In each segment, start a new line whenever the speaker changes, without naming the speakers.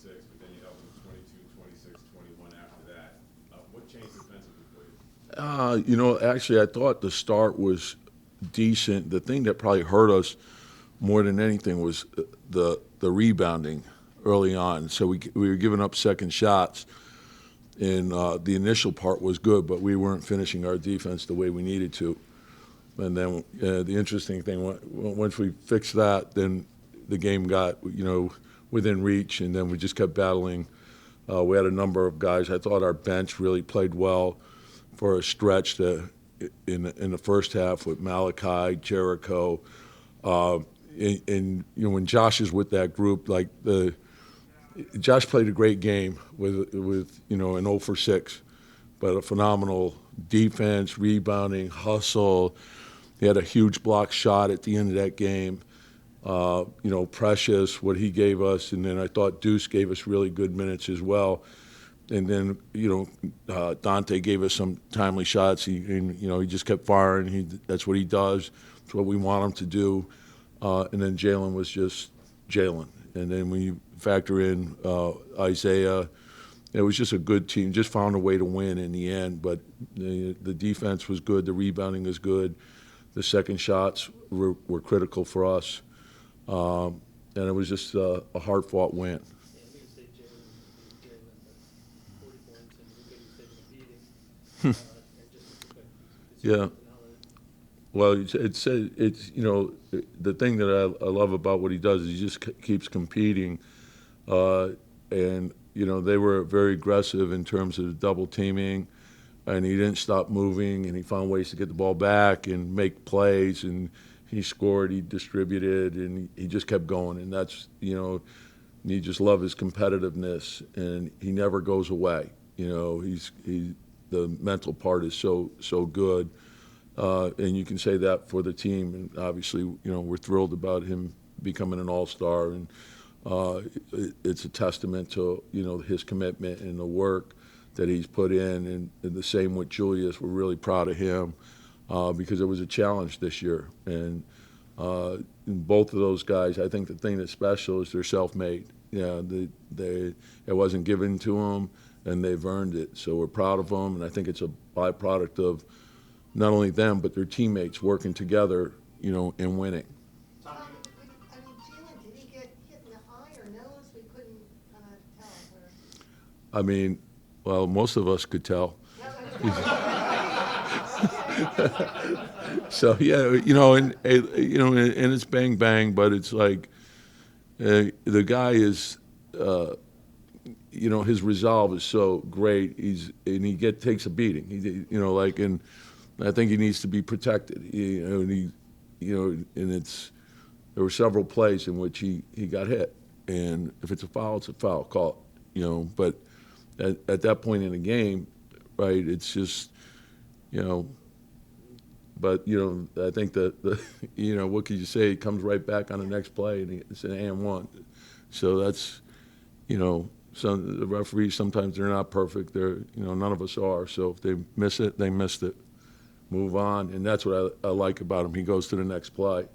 26, but then you held them 22, 26, 21 after that. What changed defensively for you?
Actually, I thought the start was decent. The thing that probably hurt us more than anything was the rebounding early on. So we were giving up second shots, and the initial part was good, but we weren't finishing our defense the way we needed to. And then the interesting thing, once we fixed that, then the game got within reach, and then we just kept battling. We had a number of guys. I thought our bench really played well for a stretch in the first half with Malachi, Jericho, and when Josh is with that group, Josh played a great game with an 0 for 6, but a phenomenal defense, rebounding, hustle. He had a huge block shot at the end of that game. Precious, what he gave us, and then I thought Deuce gave us really good minutes as well. And then, Dante gave us some timely shots. He just kept firing. That's what he does. It's what we want him to do. And then Jalen was just Jalen. And then when you factor in Isaiah, it was just a good team. Just found a way to win in the end. But the defense was good. The rebounding is good. The second shots were critical for us. And it was just a hard-fought win. Yeah. Well, it's the thing that I love about what he does is he just keeps competing, and they were very aggressive in terms of double teaming, and he didn't stop moving, and he found ways to get the ball back and make plays, and he scored, he distributed, and he just kept going, and that's you just love his competitiveness, and he never goes away. The mental part is so good, and you can say that for the team. And obviously, we're thrilled about him becoming an all-star, and it's a testament to his commitment and the work that he's put in. And the same with Julius. We're really proud of him because it was a challenge this year. And both of those guys, I think the thing that's special is they're self-made. It wasn't given to them, and they've earned it. So we're proud of them, and I think it's a byproduct of not only them but their teammates working together, and winning.
Jalen, did he get hit in the eye or nose? We couldn't tell.
I mean, well, most of us could tell. So yeah, and it's bang bang, but it's like the guy is. His resolve is so great. He takes a beating. And I think he needs to be protected. And there were several plays in which he got hit, and if it's a foul, it's a foul. Call it. But at that point in the game, right? It's just, But I think that what could you say? It comes right back on the next play, and it's an and-one. So that's, some the referees sometimes they're not perfect. They're none of us are. So if they miss it, they missed it. Move on, and that's what I like about him. He goes to the next play,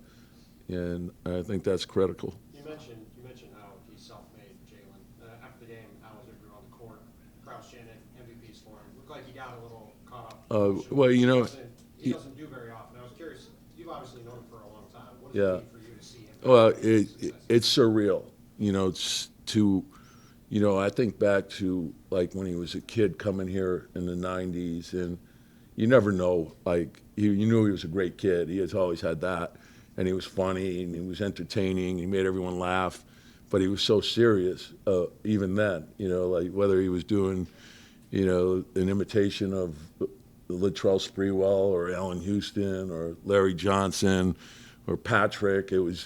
and I think that's critical.
You mentioned how he's self-made, Jalen. After the game, how was everyone on the court? Kraus chanted MVPs for him. Looked like he got a little caught up.
Well,
he doesn't do very often. I was curious. You've obviously known him for a long time. What does it mean for you to see him?
Well, it's surreal. I think back to like when he was a kid coming here in the '90s, and you never know. Like you knew he was a great kid. He has always had that, and he was funny and he was entertaining. He made everyone laugh, but he was so serious. Even then, like whether he was doing, an imitation of Latrell Sprewell or Allen Houston or Larry Johnson or Patrick. And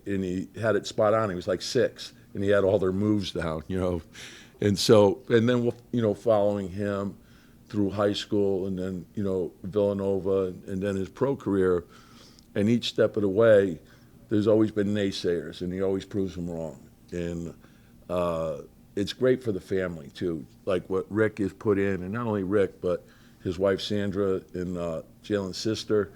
he had it spot on. He was like 6, and he had all their moves down, And then, following him through high school and then, Villanova and then his pro career, and each step of the way, there's always been naysayers, and he always proves them wrong. And it's great for the family, too, like what Rick has put in, and not only Rick, but his wife Sandra and Jalen's sister.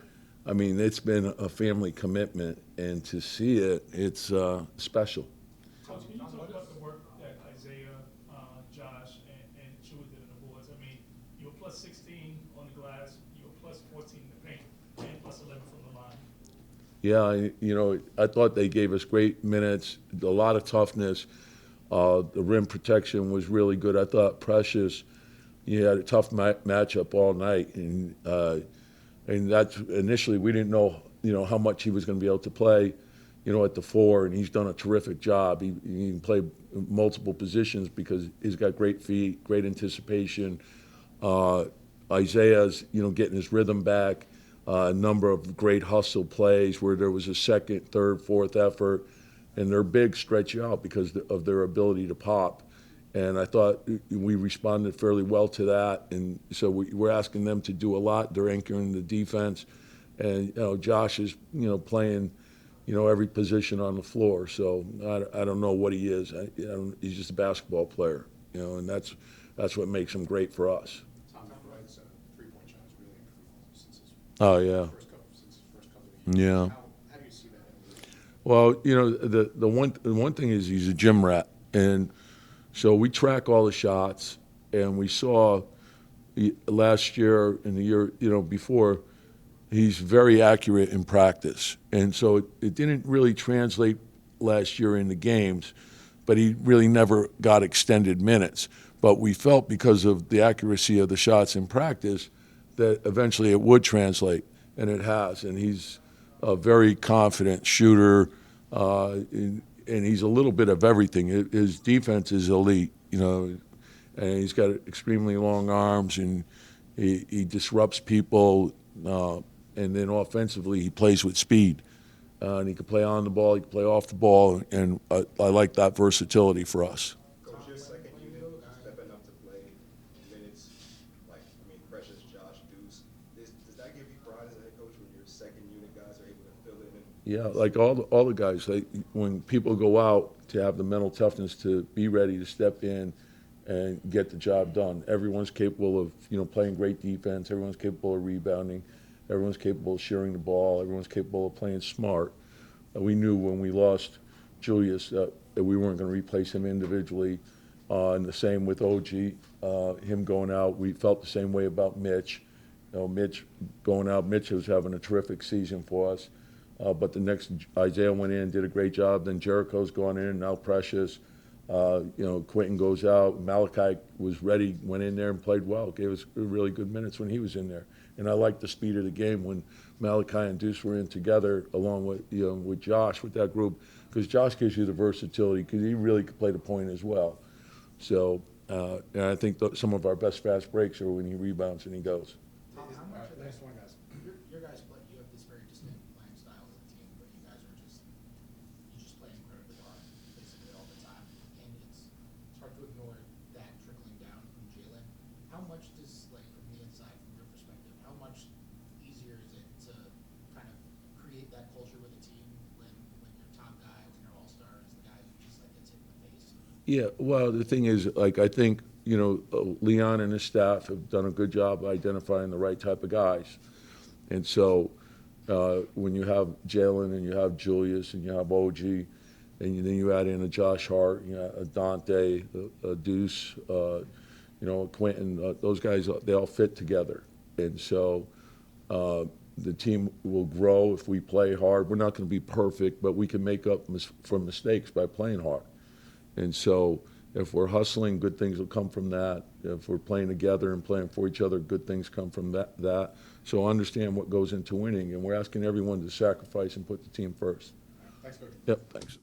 I mean, it's been a family commitment, and to see it, it's special.
Coach, can you talk about the work that
Yeah, I thought they gave us great minutes, a lot of toughness. The rim protection was really good. I thought Precious, he had a tough matchup all night, and that's initially we didn't know how much he was going to be able to play, at the 4, and he's done a terrific job. He can play multiple positions because he's got great feet, great anticipation. Isaiah's getting his rhythm back. A number of great hustle plays where there was a second, third, fourth effort, and their bigs stretch you out because of their ability to pop. And I thought we responded fairly well to that, and so we're asking them to do a lot. They're anchoring the defense, and Josh is playing every position on the floor. So I don't know what he is. He's just a basketball player, and that's what makes him great for us.
Tom McBride's three-point shot has really improved since his
Oh yeah.
first couple of years.
Yeah.
How do you see that evolution?
Well, the one thing is he's a gym rat, and so we track all the shots, and we saw last year and the year before, he's very accurate in practice, and so it didn't really translate last year in the games, but he really never got extended minutes. But we felt because of the accuracy of the shots in practice that eventually it would translate, and it has. And he's a very confident shooter, and he's a little bit of everything. His defense is elite, and he's got extremely long arms, and he disrupts people, and then offensively he plays with speed. And he can play on the ball, he can play off the ball, and I like that versatility for us.
Coach, your second unit stepping up to play minutes, Precious, Josh, Deuce. Does that give you pride as a head coach when your second unit guys are able to fill in?
Yeah, like all the guys, when people go out, to have the mental toughness to be ready to step in and get the job done. Everyone's capable of playing great defense. Everyone's capable of rebounding. Everyone's capable of sharing the ball. Everyone's capable of playing smart. We knew when we lost Julius that we weren't going to replace him individually. And the same with OG, him going out. We felt the same way about Mitch. Mitch going out. Mitch was having a terrific season for us. But the next, Isaiah went in, did a great job. Then Jericho's gone in, now Precious. Quentin goes out. Malachi was ready, went in there and played well. Gave us really good minutes when he was in there. And I liked the speed of the game when Malachi and Deuce were in together, along with with Josh, with that group, because Josh gives you the versatility, because he really could play the point as well. So, and I think some of our best fast breaks are when he rebounds and he goes.
Tom, how much of
Last
that,
one, guys.
your guys play, you have this very distinct playing style as a team, but you guys are you just play incredibly hard, basically all the time. And it's hard to ignore that trickling down from Jalen. How much does, from the inside, from your perspective, how much easier is it to kind of create that culture with a team when your top guy, when your all-star is the guy who just gets hit in the face?
Yeah, well, the thing is, I think, Leon and his staff have done a good job identifying the right type of guys. And so when you have Jalen and you have Julius and you have OG, and then you add in a Josh Hart, a Dante, a Deuce, Quentin, those guys, they all fit together. And so the team will grow if we play hard. We're not going to be perfect, but we can make up for mistakes by playing hard. And so if we're hustling, good things will come from that. If we're playing together and playing for each other, good things come from that. So understand what goes into winning, and we're asking everyone to sacrifice and put the team first.
Thanks, Coach.
Yep, thanks.